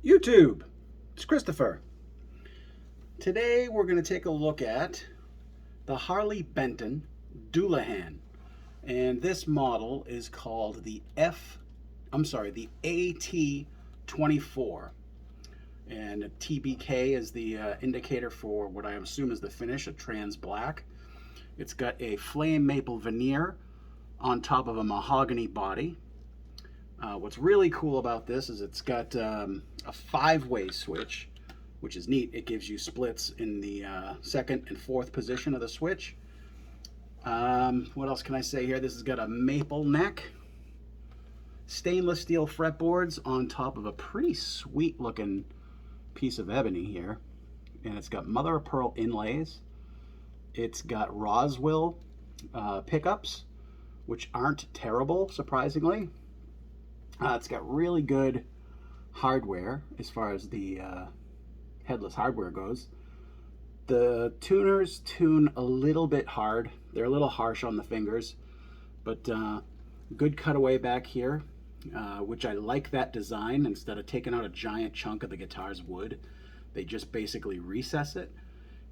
YouTube, it's Christopher. Today we're going to take a look at the Harley Benton Doulahan, and this model is called the AT24, and TBK is the indicator for what I assume is the finish, a trans black. It's got a flame maple veneer on top of a mahogany body. What's really cool about this is it's got a 5-way switch, which is neat. It gives you splits in the second and fourth position of the switch. What else can I say here? This has got a maple neck, stainless steel fretboards on top of a pretty sweet looking piece of ebony here. And it's got mother of pearl inlays. It's got Roswell pickups, which aren't terrible, surprisingly. It's got really good hardware as far as the headless hardware goes. The tuners tune a little bit hard. They're a little harsh on the fingers, but good cutaway back here, which I like that design. Instead of taking out a giant chunk of the guitar's wood, they just basically recess it,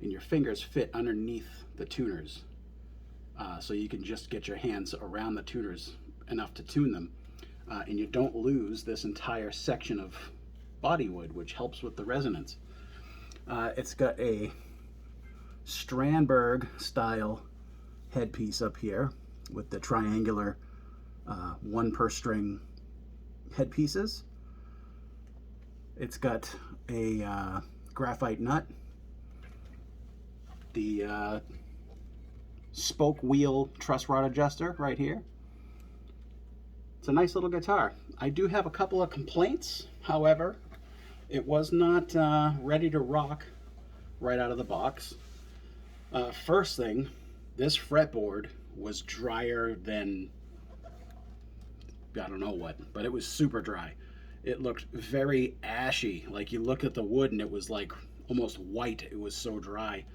and your fingers fit underneath the tuners. So you can just get your hands around the tuners enough to tune them. And you don't lose this entire section of bodywood, which helps with the resonance. It's got a Strandberg style headpiece up here with the triangular 1 per string headpieces. It's got a graphite nut, the spoke wheel truss rod adjuster right here. It's a nice little guitar. I do have a couple of complaints, however. It was not ready to rock right out of the box. First thing, this fretboard was drier than, I don't know what, but it was super dry. It looked very ashy. Like you looked at the wood and it was like almost white. It was so dry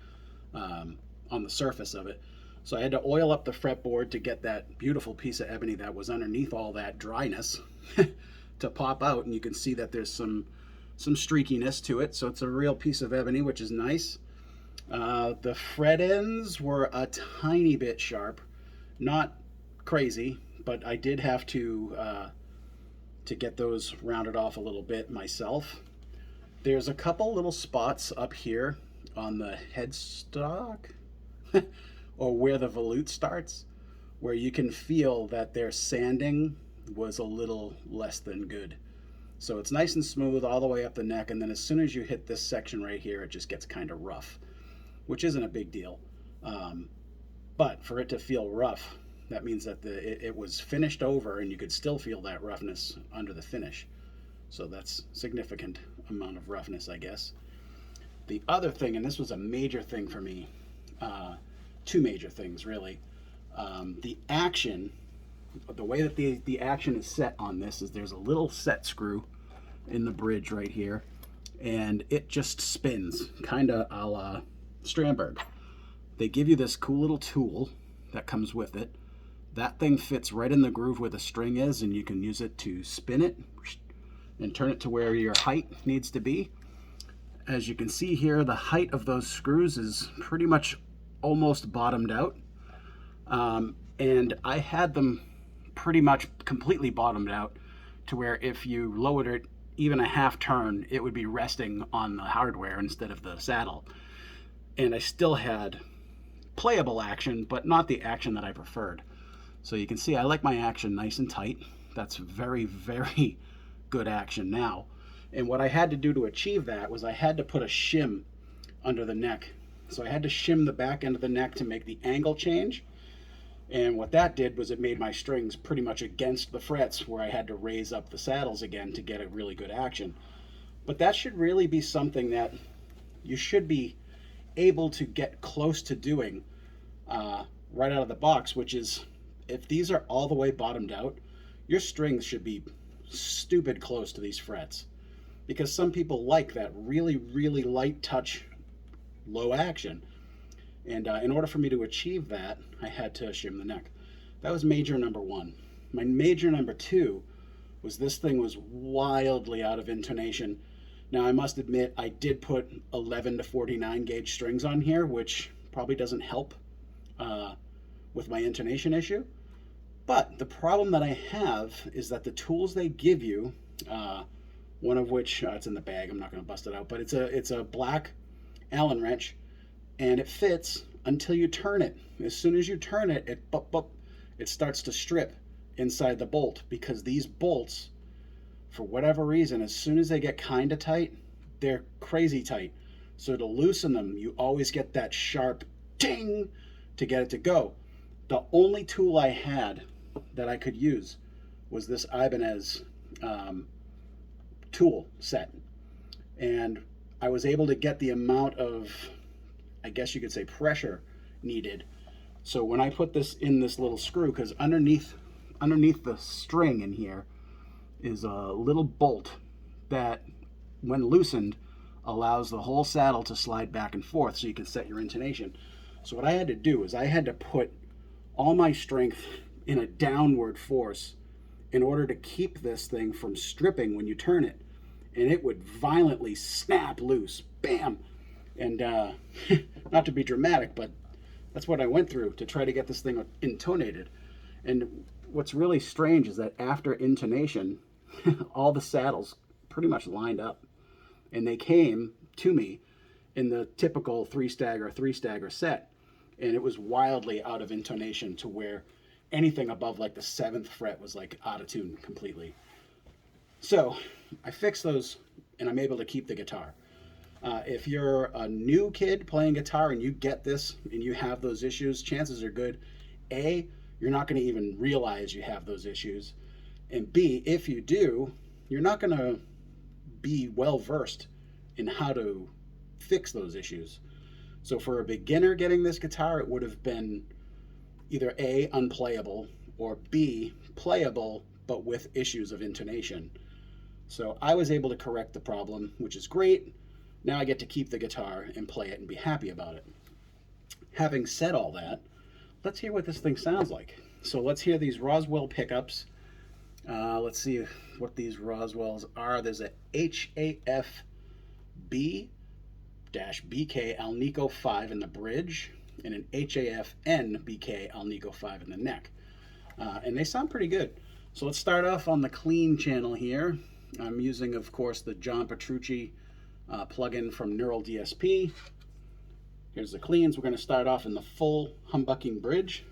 on the surface of it. So I had to oil up the fretboard to get that beautiful piece of ebony that was underneath all that dryness to pop out, and you can see that there's some streakiness to it. So it's a real piece of ebony, which is nice. The fret ends were a tiny bit sharp, not crazy, but I did have to get those rounded off a little bit myself. There's a couple little spots up here on the headstock or where the volute starts, where you can feel that their sanding was a little less than good. So it's nice and smooth all the way up the neck, and then as soon as you hit this section right here, it just gets kind of rough, which isn't a big deal. But for it to feel rough, that means that it was finished over and you could still feel that roughness under the finish. So that's a significant amount of roughness, I guess. The other thing, and this was a major thing for me, 2 major things really. The action, the way that the action is set on this is there's a little set screw in the bridge right here, and it just spins, kind of a la Strandberg. They give you this cool little tool that comes with it. That thing fits right in the groove where the string is, and you can use it to spin it and turn it to where your height needs to be. As you can see here, the height of those screws is pretty much almost bottomed out, and I had them pretty much completely bottomed out to where if you lowered it even a half turn, it would be resting on the hardware instead of the saddle. And I still had playable action, but not the action that I preferred. So you can see I like my action nice and tight. That's very, very good action now. And what I had to do to achieve that was I had to put a shim under the neck. So I had to shim the back end of the neck to make the angle change. And what that did was it made my strings pretty much against the frets, where I had to raise up the saddles again to get a really good action. But that should really be something that you should be able to get close to doing right out of the box, which is, if these are all the way bottomed out, your strings should be stupid close to these frets. Because some people like that really, really light touch, low action. And in order for me to achieve that, I had to shim the neck. That was major number 1. My major number 2 was this thing was wildly out of intonation. Now, I must admit, I did put 11 to 49 gauge strings on here, which probably doesn't help with my intonation issue. But the problem that I have is that the tools they give you, one of which, it's in the bag, I'm not going to bust it out, but it's a black Allen wrench, and it fits until you turn it. As soon as you turn it, it starts to strip inside the bolt, because these bolts, for whatever reason, as soon as they get kind of tight, they're crazy tight. So to loosen them, you always get that sharp ting to get it to go. The only tool I had that I could use was this Ibanez tool set. And I was able to get the amount of, I guess you could say, pressure needed. So when I put this in this little screw, because underneath the string in here is a little bolt that, when loosened, allows the whole saddle to slide back and forth so you can set your intonation. So what I had to do is I had to put all my strength in a downward force in order to keep this thing from stripping when you turn it. And it would violently snap loose. Bam! And not to be dramatic, but that's what I went through to try to get this thing intonated. And what's really strange is that after intonation, all the saddles pretty much lined up. And they came to me in the typical three stagger set. And it was wildly out of intonation, to where anything above like the 7th fret was like out of tune completely. So I fixed those, and I'm able to keep the guitar. If you're a new kid playing guitar and you get this and you have those issues, chances are good, A, you're not going to even realize you have those issues. And B, if you do, you're not going to be well versed in how to fix those issues. So for a beginner getting this guitar, it would have been either A, unplayable, or B, playable, but with issues of intonation. So I was able to correct the problem, which is great. Now I get to keep the guitar and play it and be happy about it. Having said all that, let's hear what this thing sounds like. So let's hear these Roswell pickups. Let's see what these Roswells are. There's a HAF-B-BK Alnico 5 in the bridge, and an HAF-N-BK Alnico 5 in the neck. And they sound pretty good. So let's start off on the clean channel here. I'm using, of course, the John Petrucci plugin from Neural DSP. Here's the cleans. We're going to start off in the full humbucking bridge.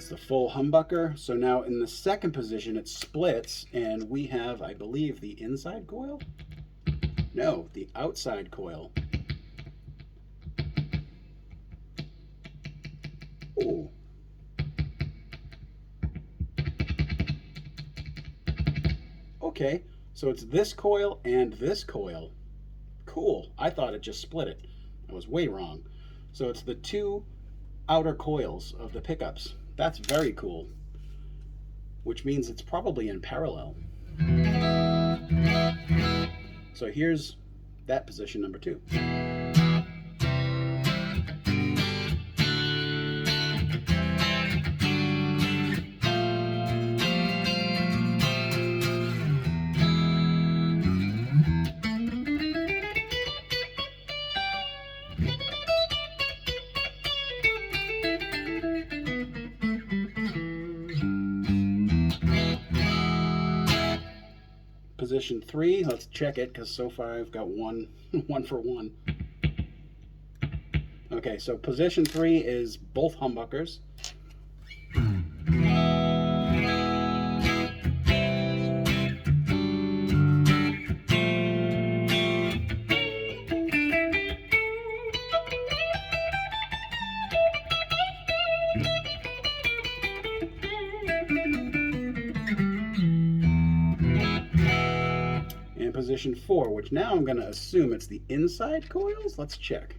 The full humbucker. So now in the second position it splits, and we have, I believe, the inside coil? No, the outside coil. Ooh. Okay, so it's this coil and this coil. Cool. I thought it just split it. I was way wrong. So it's the two outer coils of the pickups. That's very cool, which means it's probably in parallel. So here's that position number 2. Position 3, let's check it, because so far I've got one for one. Okay, so position 3 is both humbuckers. Position position 4, which now I'm going to assume it's the inside coils. Let's check.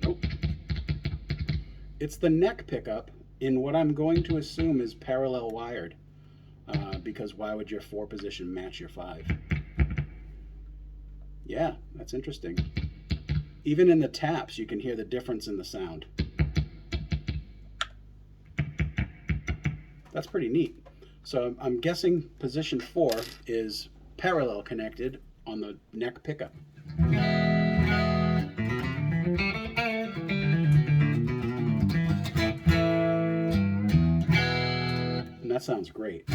Nope. It's the neck pickup in what I'm going to assume is parallel wired, because why would your 4 position match your 5? Yeah, that's interesting. Even in the taps, you can hear the difference in the sound. That's pretty neat. So I'm guessing position 4 is parallel connected on the neck pickup. And that sounds great.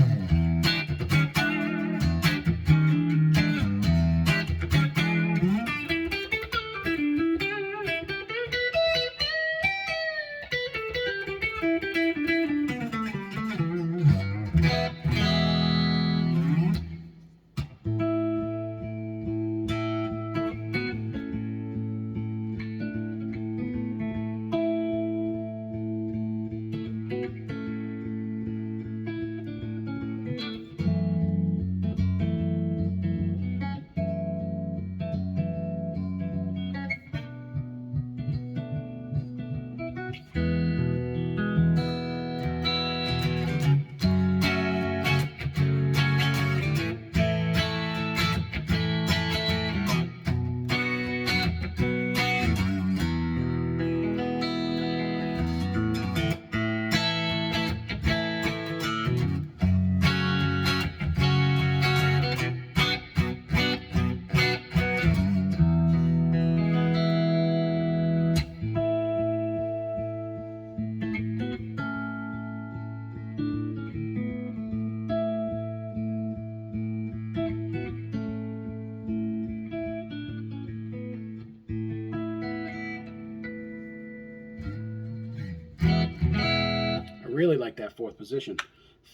Really like that 4th position.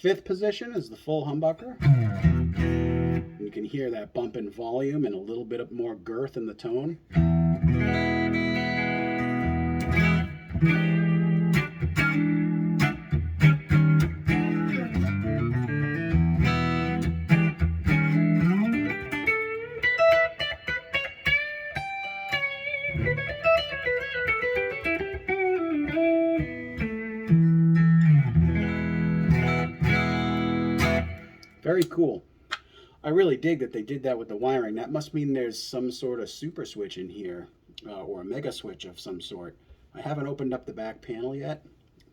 5th position is the full humbucker. You can hear that bump in volume and a little bit of more girth in the tone. Very cool. I really dig that they did that with the wiring. That must mean there's some sort of super switch in here, or a mega switch of some sort. I haven't opened up the back panel yet,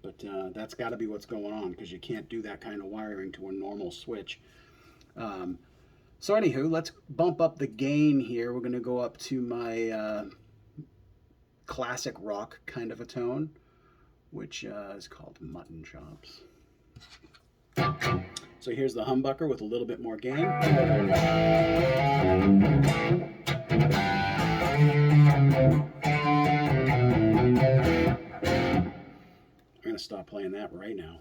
but that's got to be what's going on, because you can't do that kind of wiring to a normal switch. So anywho, let's bump up the gain here. We're going to go up to my classic rock kind of a tone, which is called Mutton Chops. So here's the humbucker with a little bit more gain. I'm going to stop playing that right now.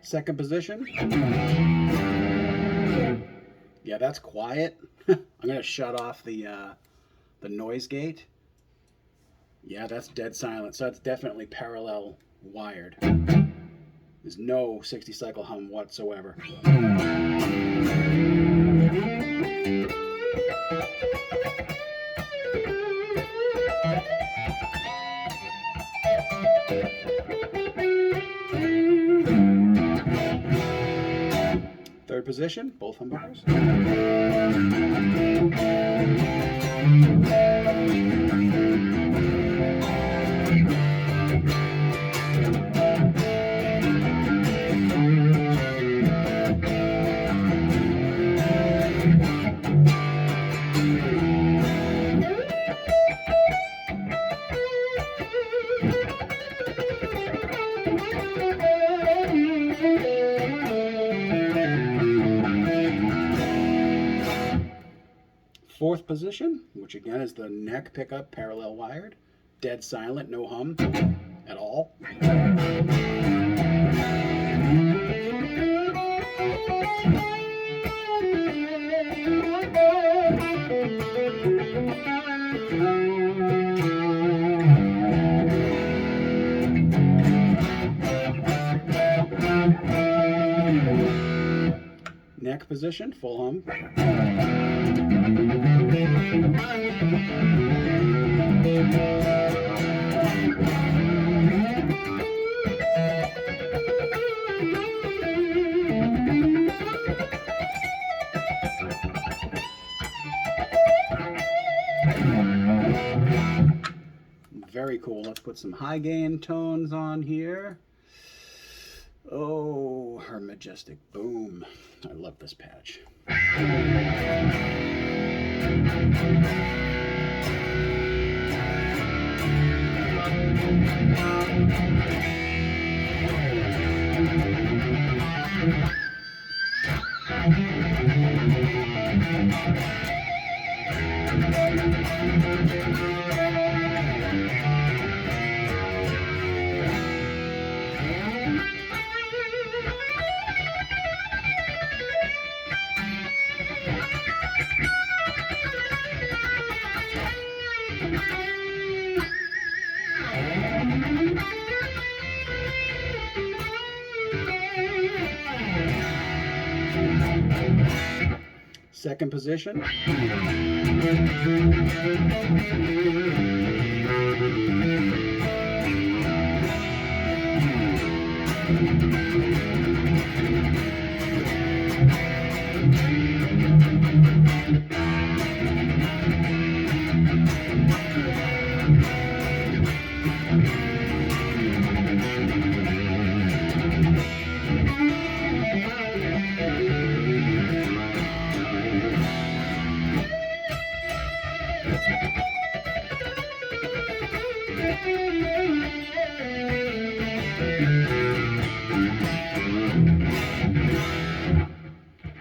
Second position. Yeah, that's quiet. I'm going to shut off the noise gate. Yeah, that's dead silent. So that's definitely parallel wired. There's no 60 cycle hum whatsoever. Third position, both humbuckers. Fourth position, which again is the neck pickup parallel wired. Dead silent, no hum at all. Neck position, full hum. Very cool. Let's put some high gain tones on here. Oh, her majestic boom. I love this patch. Second position.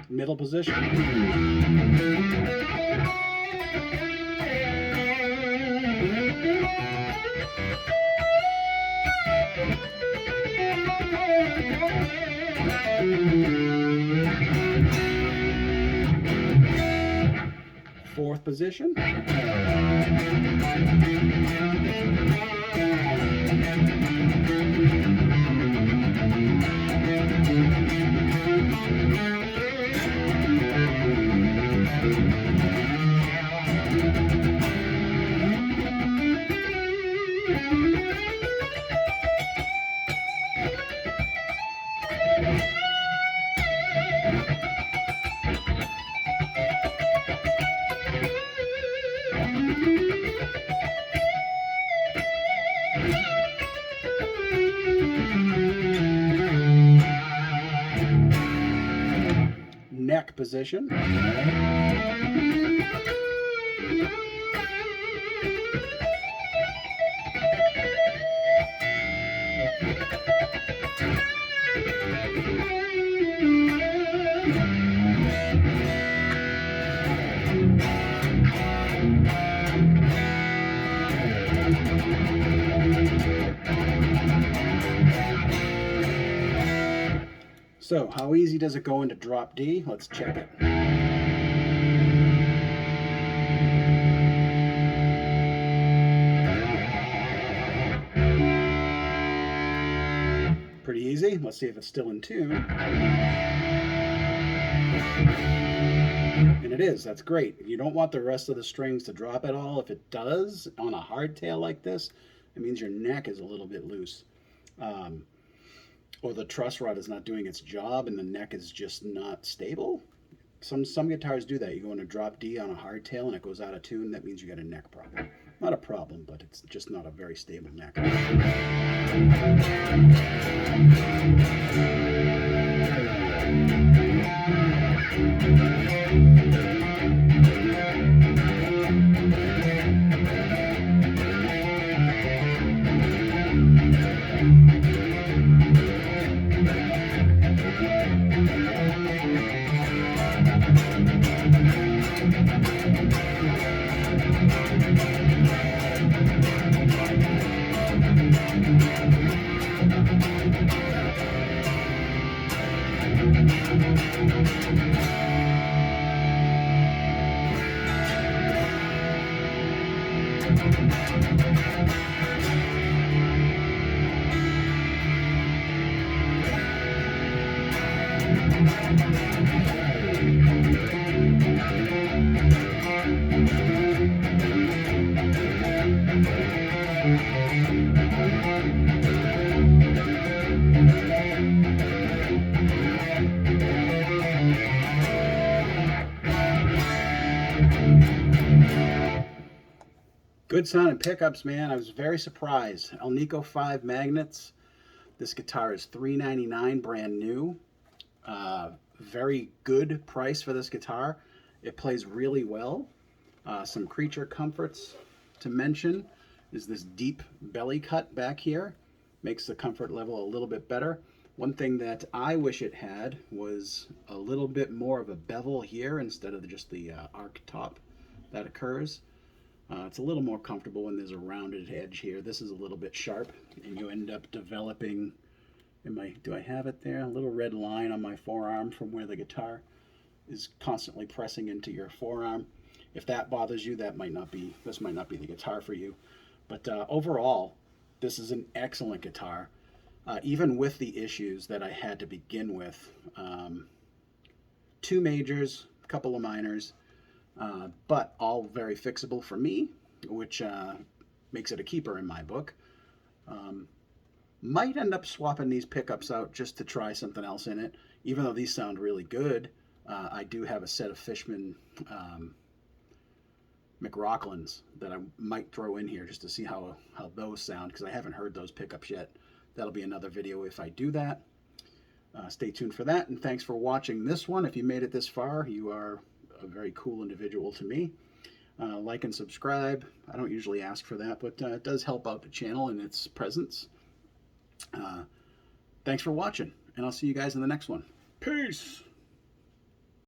Middle position. Fourth position. Neck position. So, how easy does it go into drop D? Let's check it. Pretty easy. Let's see if it's still in tune. And it is. That's great. You don't want the rest of the strings to drop at all. If it does, on a hardtail like this, it means your neck is a little bit loose. Or the truss rod is not doing its job and the neck is just not stable. Some guitars do that. You go into drop D on a hardtail and it goes out of tune. That means you got a neck problem. Not a problem, but it's just not a very stable neck. Good sounding pickups, man. I was very surprised. Alnico 5 magnets. This guitar is $399, brand new. Very good price for this guitar. It plays really well. Some creature comforts to mention is this deep belly cut back here. Makes the comfort level a little bit better. One thing that I wish it had was a little bit more of a bevel here instead of just the arc top that occurs. It's a little more comfortable when there's a rounded edge here. This is a little bit sharp, and you end up developing, do I have it there? A little red line on my forearm from where the guitar is constantly pressing into your forearm. If that bothers you, this might not be the guitar for you. But overall, this is an excellent guitar. Even with the issues that I had to begin with. 2 majors, a couple of minors. But all very fixable for me, which makes it a keeper in my book. Might end up swapping these pickups out just to try something else in it. Even though these sound really good, I do have a set of Fishman McLaughlins that I might throw in here just to see how those sound, because I haven't heard those pickups yet. That'll be another video if I do that. Stay tuned for that, and thanks for watching this one. If you made it this far, you are a very cool individual to me. Like and subscribe. I don't usually ask for that, but it does help out the channel and its presence. Thanks for watching, and I'll see you guys in the next one. Peace!